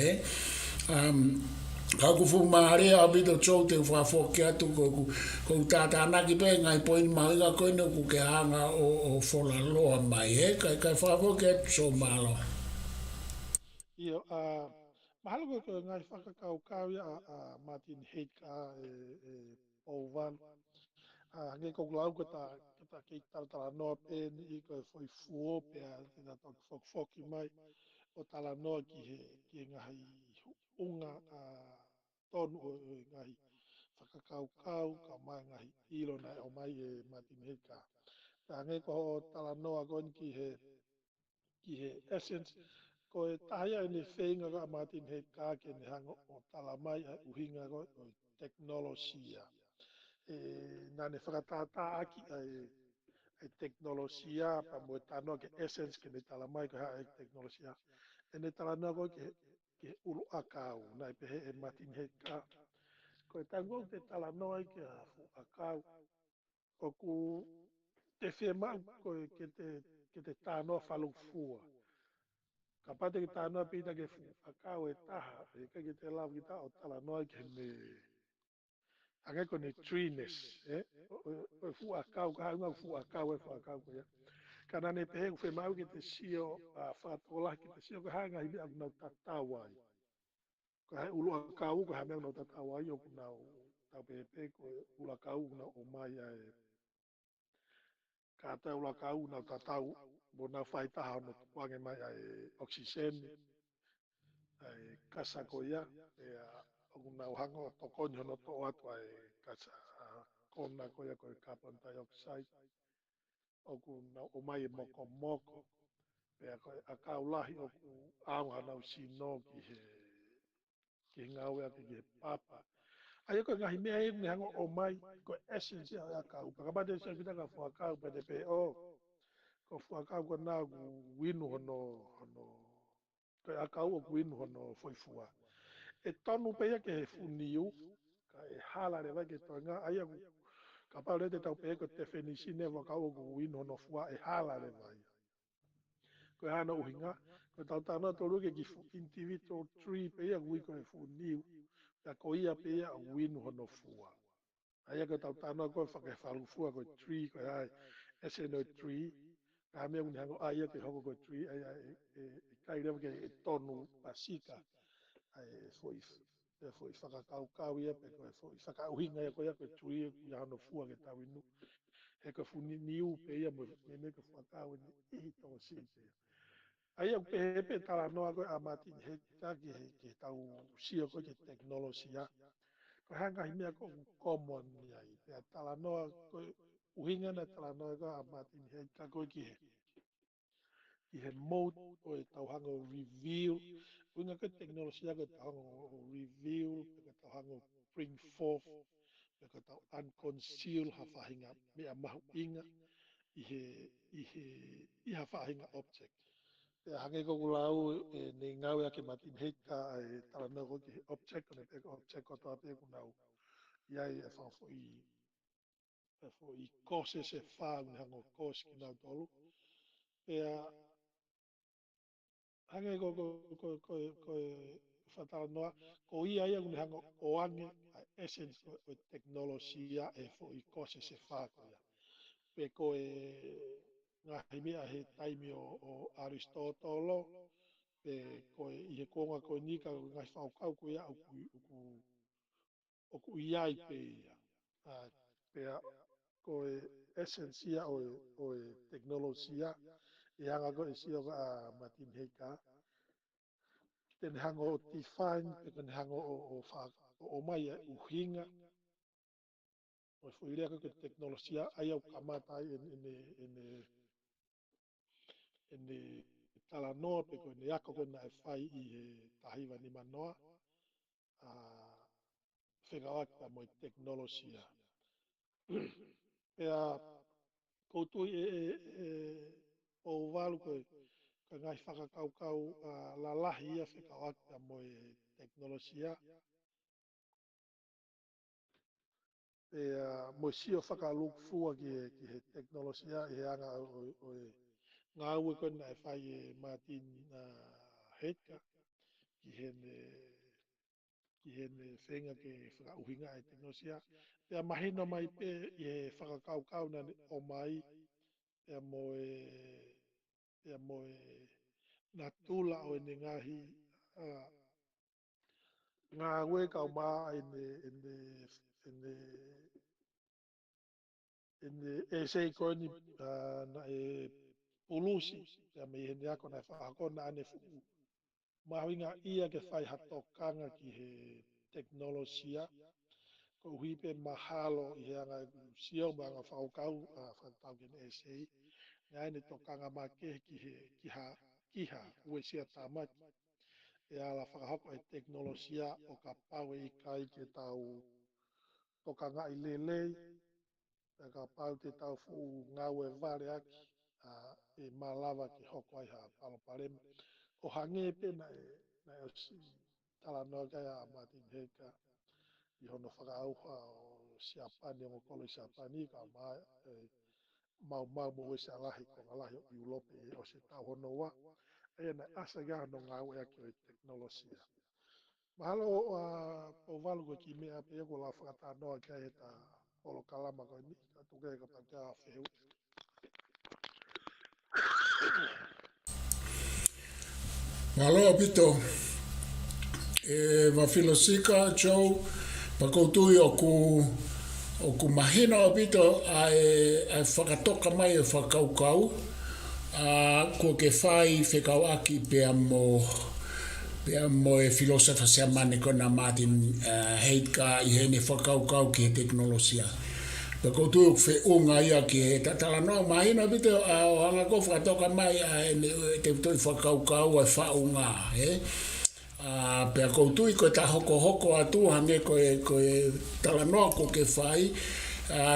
Speaker 2: ka ku fu maarea a bito chou te whawhoki atu ko tātānaki pe ngai poini mahinga ko ino ku ke hanga o whola loa mai, kai whawhoki atu so malo.
Speaker 3: Io, mahalo ko ngai whakakaukau ia Martin Heidegger Pauvan. Hange ko lau ko ta ki tala noa pe ni ko foi fuo pe a tina tok foki mai o tala noa ki ngahi unga tonu o ngahi whakakaukau ka mai ngahi ilo na o mai Martin Heidegger. Hange ko tala noa ko ki he essence ko e tahia ni whenga ka Martin Heidegger ke ni hango o tala mai uhinga ko o Tekinolosia. Nane whakatata aki Tekinolosia pa mo tano ke essence ke ni tala mai ko ha Tekinolosia. E ni tala noa ko ke ulu akau na i pehe e Martin Heidegger. Ko e tango te tala noa ke fu akau. O ku te whemau ko ke te tānoa whalufua. Ka pate ki tānoa pita ke fu akau e taha, e ke te lau ki ta o tala noa ke me ange ko ni treeness, o fu akau ka hanga fu akau e fu akau ko ya. Kana ne pehe ku whemau ki te sio whatola ki te sio ka hanga hibi aku nau tatawai. Ko hai ulu akau ko hanga nau tatawai o ku nau tau pehe ko ulu akau nau o mai ka ta ula ka una tatau mo na fai taha no tupu'anga mai ai oxygen ai kasa ko ia e o na hanga o tokonyo no to atu ai kasa kona ko ia ko carbon dioxide o ku na o mai moko moko pe a ka ulahi o ku au hana usino ki ngau ia ki papa ai ko ngahi mea ni hanga o mai ko essence ia ka upa ka bade sa kita ka fo ka upa de pe o ko fuaka ko na ku winu hono ko aka o ku winu hono foi fua e tonu pe ke funiu ka e hala le va ke tonga ai ku ka pa le te tau pe ko te fenisi ne va ka o ku winu hono fua e hala le vai ko hana uhinga ko tau tana to ke ki individual tree pe ia ku ko e funiu ka ko ia pe ia winu hono fua ai ko tau tana ko fa ke falu fua ko tree ko ai SNO tree kami ang hango aya ke hoko ko tree ay kai rev ke tonu pasika ay foi whakakaukau ia pe ko foi whakauhinga ia ko ia ko tree ku ia no fua ke tawinu he ko funi niu pe ia me ko whakau ni i to si pe ai ang pe tala no ko amati he ka ke tau sia ko ke teknolosia ko hanga himia ko common ia i pe tala no ko uhinga na tala no ko amati he ka ko ki i he mode o e tauhanga o reveal. Winga ka teknolosia ka tauhanga o reveal, pe ka tauhanga o bring forth, pe ka tau unconceal ha whahinga mea mahu inga i ha whahinga object. Pe hange ko kulau ne ngau ya ke Martin Heidegger e talana ko ki object, ne pe ka object ko tau pe kunau. Iai e whafo i kose se wha, ne hango kose ki nau tolu. Pe hange ko fatala noa ko ia ia kun hango o ange a essence o teknolosia e fo i kose se fa ko ia pe ko ngahi mea he taimi o Aristotolo pe ko i he kuonga ko nika ngai whaukau ko ia o ku iai pe ia pe ko essence ia o teknolosia i hanga ko e sio a Martin Heidegger ten hango o define pe ten hango o mai uhinga o fuirea ko teknolosia ai au kamata ai ene tala noa pe ko ne ako ko na e fai i he tahiwa ni manoa a whekawaka mo teknolosia pe a koutu o walu ko ka ngai whakakaukau lalahi ia whekawaka mo teknolosia mo sio whakaluk fua ki he teknolosia i he anga ngāua koe nai whai e Martin Heidegger ki hene whenga ke faka'uhinga e Tekinolosia. Pea mahino mai pe i he whakakaukau na o mai pea moe na tula o ene ngāhi ngā ue kau mā ene e sei koe ni na e pulusi pea me hene ako na whakako na ane fuku. Mahuinga ia ke whai hatokanga ki he teknolosia ko hui pe mahalo i he anga sio ma anga whakakau kene e sei ngai ne tokanga ma ke kiha ue sia tamaki e ala whakahoko e teknolosia o ka pau e kai ke tau tokanga i lelei e ka pau te tau fu ngau e vare aki e malawa ki hoko ai ha palo parema o hange pe na e si tala noa kai a Martin Heidegger i hono whakaauha o Siapane o kolo i Siapane ka mai mau mo e se alahi ko alahi o Europe o se tau hono wa e na asa ga no ngau e aki o teknolosia. Mahalo po valu ko ki mea pe ko la whakata noa kai e ta POLOKALAMA ko ni ka tuke ka paka whehu.
Speaker 2: Malo apito e Vafilosika Joh pakoutui o ku mahina apito ai whakatoka mai e whakaukau ko ke whai whekauaki pe mo e Filosefa Siamane kona Martin Heidegger i hene whakaukau ki he Tekinolosia. Ko tu fe unga ia ki Tatalanga mai na bito o anga ko whakatoka mai te toi whakaukau e whaunga pe ko tu ko ta hoko atu hange ko Talanoa ko ke whai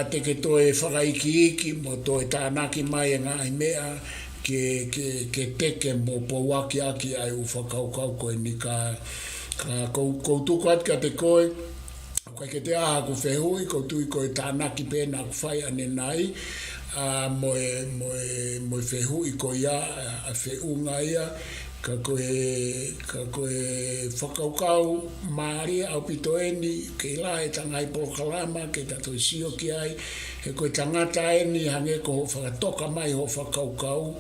Speaker 2: te ke toi whakaiki mo toi tānaki mai e ngāhi mea ke teke mo pouaki aki ai u whakaukau ko e ni ka ko tu ko atka te koe ko ke te aha ku whehui ko tui ko e tānaki pēnā ku whai ane nai mo e whehui ko ia a wheunga ia ka koe whakaukau maari au pitoeni ke la e tanga i POLOKALAMA ke tato sio ki ai he koe tangata eni hange ko whakatoka mai ho whakaukau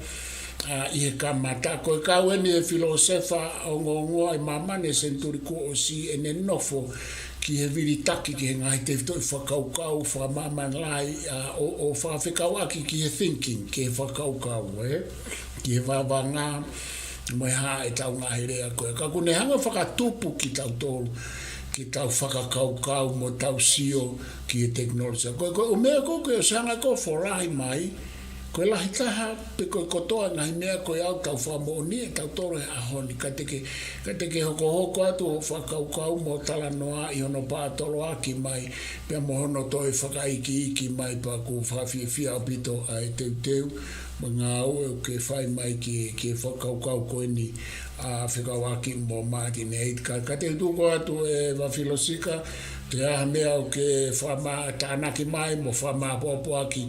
Speaker 2: i he kamata koe kau eni e Filosefa o ngongoa i mamane senturi ko o si ene nofo ki he viritaki ki he ngai te toi whakaukau whamaman lai o whawhekauaki ki he thinking ki he whakaukau ki he wawanga mo ha e tau ngāhi rea koe ka kune hanga whakatupu ki tau tolu ki tau whakakaukau mo tau sio ki he Tekinolosia koe o mea koe o sanga ko whorai mai koe lahi taha pe koe kotoa ngahi mea koe au tau whamoni e tau toro he ahoni ka teke hoko atu o whakaukau mo Talanoa i hono pātolo aki mai pia mo hono toi whakaiki mai pa ku whawhiawhia apito ai teu ma ngā ue ke whai mai ki whakaukau koe ni whekawaki mo Martin Heidegger ka te tuko atu e Vafilosika te aha mea o ke whama tānaki mai mo whama popo aki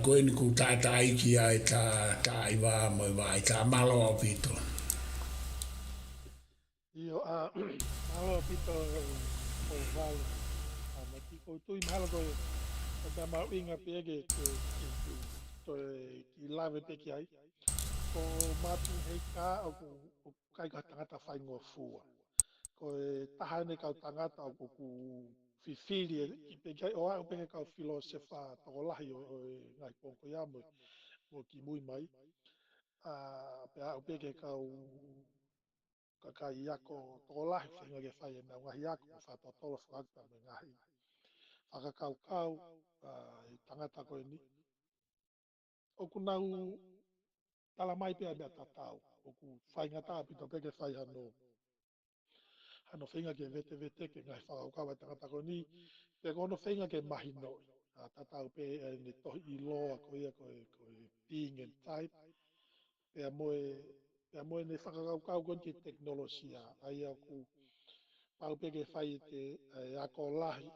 Speaker 2: koe ni ku tāta iki ai tā iwa mo iwa ai tā malo apito.
Speaker 3: Io malo apito o vale ma ki ko tui malo koe o ta mau inga pege ki lave pe ki ai ko Martin Heidegger o kai ka tangata whai ngō fua ko e tahane kau tangata o ku fifili ki pe kai o au pe kau Filosefa toko lahi o ngai pongko ia mo ki mui mai pe au pe kau kakai iako toko lahi whenga ke whai e nau ngahi iako mo whatotolo whakakta me ngahi whakakaukau i tangata koe ni o ku nau tala mai pia mea tatau o ku whai ngata apito peke whai hano whenga ke vete ke ngai whakakaukau ai tangata koe ni pe kono whenga ke mahi noi tatau pe ni tohi i loa ko ia koe being and type pea moe ne whakakaukau kon ki teknolosia ai au ku pau peke whai te ako lahi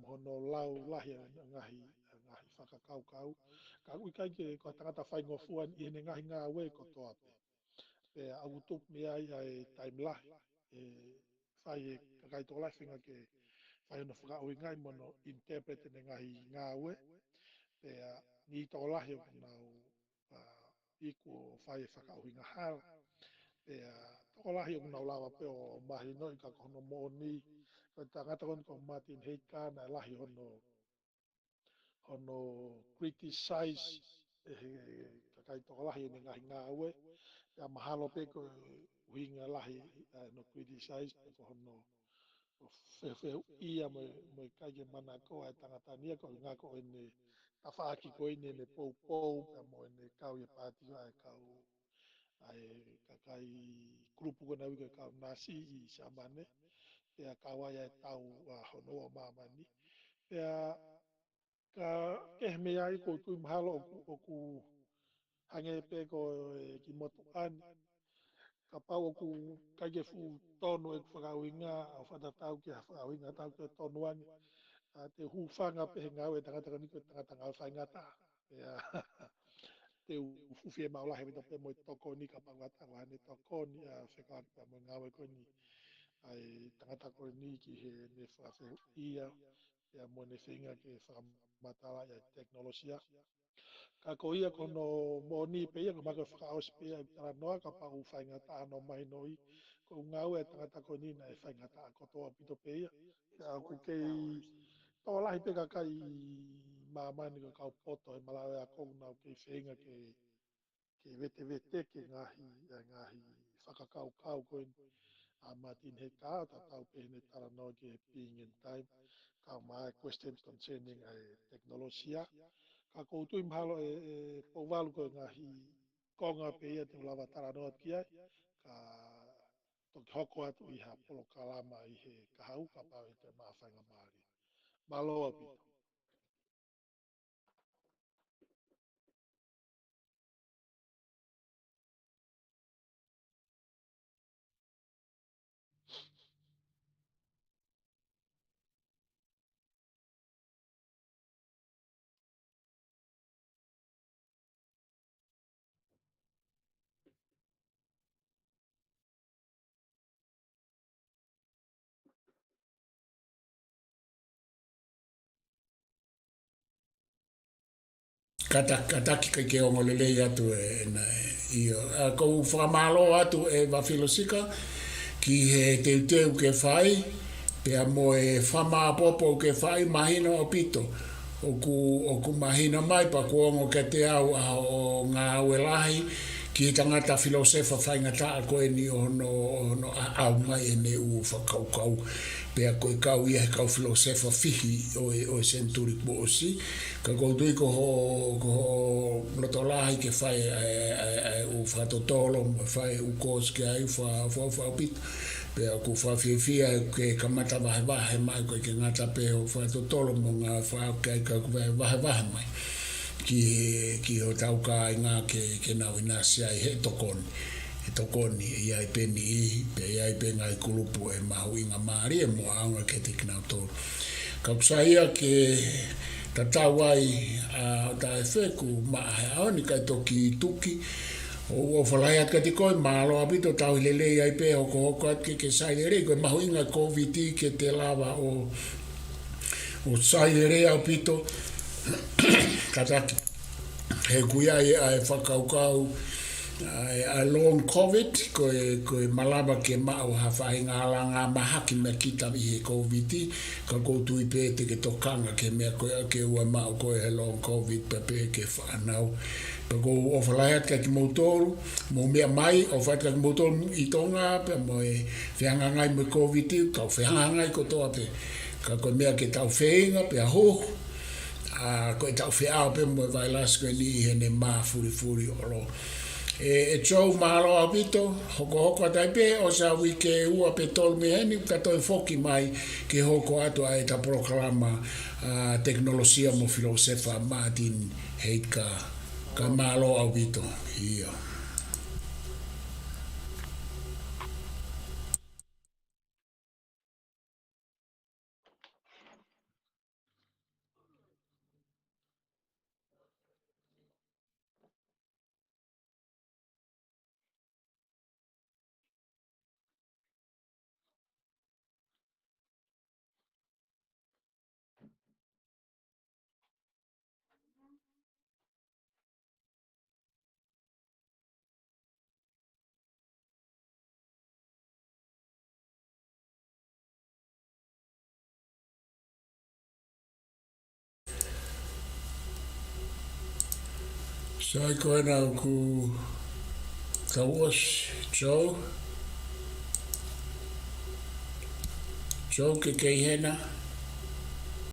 Speaker 3: mohono lau lahi ngahi ngahi whakakaukau. Ka ui kai ko tangata whaingofuan i hene ngahi ngā we ko toa pe. Pe au tup me ai ai taimlahi. E whai e kakai tō lai whinga ke whai ono whakauhinga i mono interpret ne ngahi ngā we. Pe ni tō lahi o kunau i ko whai e whakauhinga hala. Pe tō lahi o kunau lawa pe o mahi no i ka kono mo ni. Ko tangata kon ko Martin Heidegger na lahi hono criticize kakai tō lahi ne ngahi ngā we. Pe mahalo pe ko uhinga lahi no criticize pe ko hono whewheu ia mo kai ke mana ko ai tangata nia ko ngā ko ene tawhaaki ko ene ne pou pou pe mo ene kau ia pāti ai kau ai kakai grupu ko na wika kau nasi i Siamane pe a kawai ai tau hono o mamani pe a ka kehme ai ko tui mahalo oku hange pe ko ki motu ani ka pau oku kai ke fu tono e whakauhinga au whatatau ki a whakauhinga tau ki tono ani te hufanga pe ngā e tangata niko tangata ngā whaingata te ufufi e maula hewe to pe mo toko ni ka pangata wane toko ni whekawaki pa mo ngā we ko ni ai tangata ko ni ki he ne whawheu ia ia mo ne whinga ke whakamatala ia Tekinolosia ka ko ia kono mo ni pe ia ko mako whakaos pe ia tara noa ka pa u whaingata ano mai noi ko ngā e tangata ko ni na e whaingata ko toa pito pe ia ko kei tō lahi pe ka kai mamani ko kau poto e malawe a kou nau kei whenga ke vete vete ke ngahi whakakau kau koin a Martin Heidegger ta tau pe ne tara no ke being in time ka mai questions concerning Tekinolosia ka koutu imhalo pouwalu ko ngahi kuonga pe ia te ulawa tara no ki ai ka toki hoko atu i ha POLOKALAMA i he kahau ka pau i te mawhainga maari Maloa pito.
Speaker 2: Kataki kai ke ongo lelei atu ia. Kou whakamalo atu Vafilosika ki he teuteu ke whai pea mo e whamaapopo ke whai mahina o pito. Oku mahina mai pa kuongo ke te au o ngā awelahi ki tangata Filosefa whaingata ko e ni ono au mai e ne u whakaukau. Pea koe kau ia he kau Filosefa fihi o senturi po osi. Ka koutui ko ho lotolahi ke whai u whatotolo, whai u kōs ke ai whapit. Pea ku whawhiawhia ke kamata wahe mai koe ke ngata pe o whatotolo mo ngā whao ke ai ka wahe mai. Ki ho tau ka ngā ke nau inasi ai he tokoni. He tokoni e iai peni ihi, pe iai peni ai kulupu e mahu inga maari e mua aunga ke te kinau tōru. Ka kusaia ke tatau ai o tae wheku maahe aoni kai toki tuki. O whalai at kati koe malo apito tau hilelei ai pe hoko at ke sairere koe mahu inga COVID ke te lava o sairere au pito. Kataki he kuiai ai whakaukau a long COVID koe malaba ke mau hawhai ngā langa mahaki me kita i he COVID ka koutu i pēte ke tokanga ke mea koe ke ua mau koe he long COVID pe ke whanau pe ko o whalaiat ka ki mautoru mo mea mai o whait ka ki mautoru i tonga pe mo e whiangangai me COVID ka whiangangai ko toa pe ka koe mea ke tau whenga pe a hoho koe tau whiao pe mo e vailas koe ni hene maa furi olo e chou mahalo a pito hoko atai pe o sa wike ua pe tolu me heni ka toi foki mai ke hoko atu ai ta POLOKALAMA Tekinolosia mo Filosefa Martin Heidegger ka mahalo a pito ia. Sai koe nā ku kauos Joh. Joh ke keihena.